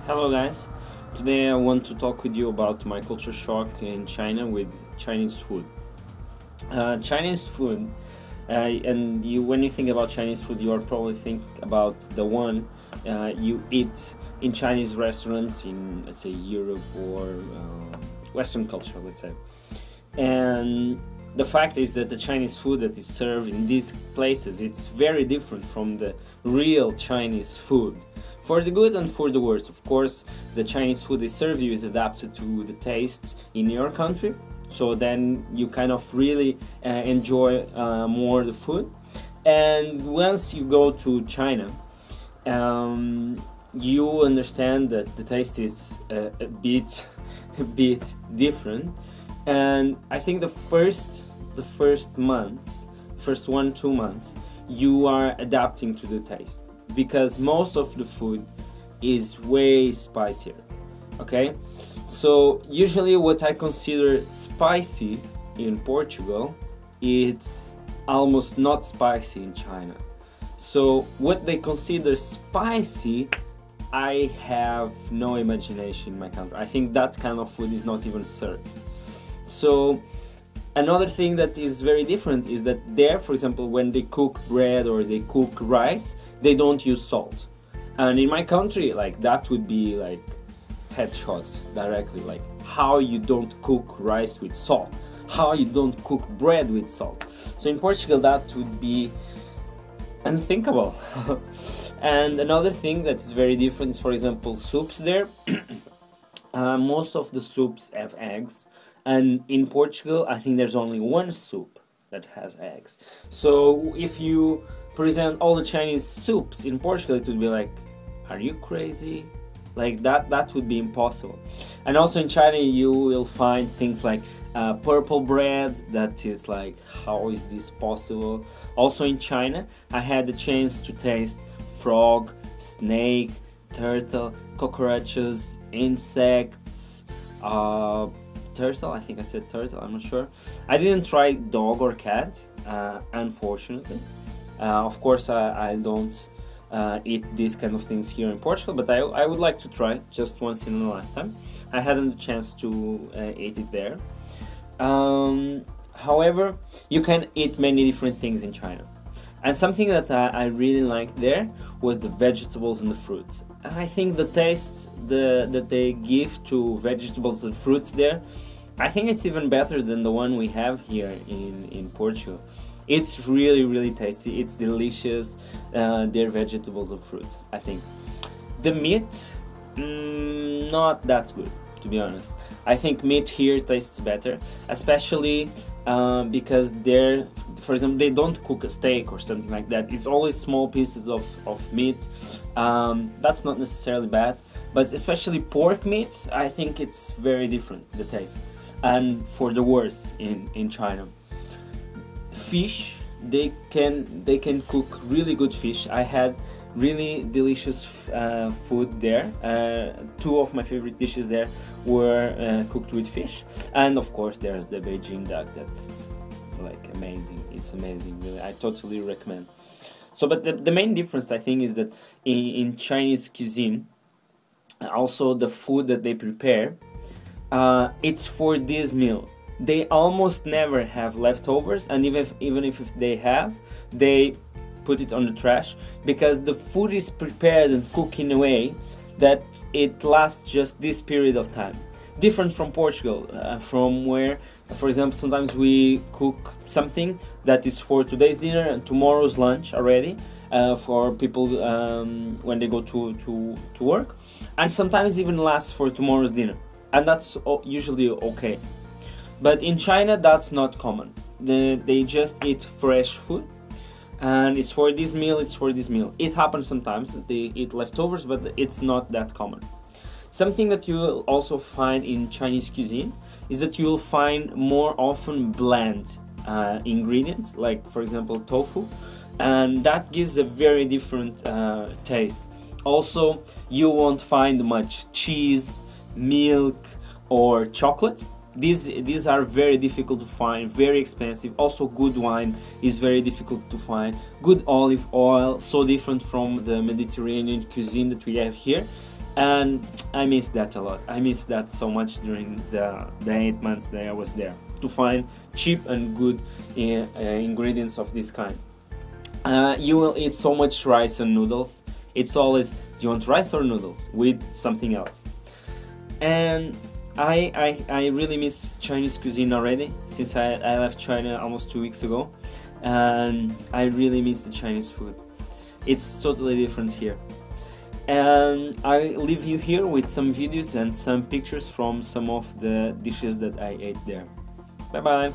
Hello guys, today I want to talk with you about my culture shock in China with Chinese food. Chinese food, when you think about Chinese food, you are probably think about the one you eat in Chinese restaurants in, let's say, Europe or Western culture, let's say. And the fact is that the Chinese food that is served in these places, it's very different from the real Chinese food. For the good and for the worst, of course, the Chinese food they serve you is adapted to the taste in your country. So then you kind of really enjoy more the food. And once you go to China, you understand that the taste is a bit different. And I think the first months, first 1-2 months, you are adapting to the taste, because most of the food is way spicier. Okay, so usually what I consider spicy in Portugal, it's almost not spicy in China. So what they consider spicy, I have no imagination in my country. I think that kind of food is not even served. So another thing that is very different is that there, for example, when they cook bread or they cook rice, they don't use salt. And in my country, like, that would be like headshots directly. Like, how you don't cook rice with salt? How you don't cook bread with salt? So in Portugal, that would be unthinkable. And another thing that's very different is, for example, soups there. Most of the soups have eggs. And in Portugal, I think there's only one soup that has eggs. So if you present all the Chinese soups in Portugal, it would be like, are you crazy? Like that would be impossible. And also in China, you will find things like purple bread that is like, how is this possible? Also in China, I had the chance to taste frog, snake, turtle, cockroaches, insects, turtle, I think I said turtle, I'm not sure. I didn't try dog or cat, unfortunately. Of course, I don't eat these kind of things here in Portugal, but I would like to try just once in a lifetime. I hadn't the chance to eat it there. However, you can eat many different things in China. And something that I really liked there was the vegetables and the fruits. I think the taste that they give to vegetables and fruits there, I think it's even better than the one we have here in Portugal. It's really tasty, it's delicious, their vegetables and fruits, I think. The meat, not that good, to be honest. I think meat here tastes better, especially because they're, for example, they don't cook a steak or something like that. It's always small pieces of meat. That's not necessarily bad, but especially pork meat, I think it's very different, the taste, and for the worse in China. Fish, they can cook really good fish. I had really delicious food there. Two of my favorite dishes there were cooked with fish, and of course there's the Beijing duck. That's like amazing. It's amazing, really. I totally recommend. So, but the main difference, I think, is that in Chinese cuisine, also the food that they prepare, it's for this meal. They almost never have leftovers, and even if they have, they put it on the trash, because the food is prepared and cooked in a way that it lasts just this period of time. Different from Portugal, from where, for example, sometimes we cook something that is for today's dinner and tomorrow's lunch already, for people when they go to work, and sometimes even lasts for tomorrow's dinner, and that's usually okay. But in China, that's not common. They just eat fresh food, and it's for this meal, it's for this meal. It happens sometimes that they eat leftovers, but it's not that common. Something that you will also find in Chinese cuisine is that you will find more often bland ingredients, like, for example, tofu, and that gives a very different taste. Also, you won't find much cheese, milk, or chocolate. These are very difficult to find, very expensive. Also, good wine is very difficult to find. Good olive oil, so different from the Mediterranean cuisine that we have here. And I miss that a lot. I miss that so much during the 8 months that I was there, to find cheap and good ingredients of this kind. You will eat so much rice and noodles. It's always, do you want rice or noodles with something else? And I really miss Chinese cuisine already, since I left China almost 2 weeks ago, and I really miss the Chinese food. It's totally different here. And I leave you here with some videos and some pictures from some of the dishes that I ate there. Bye bye!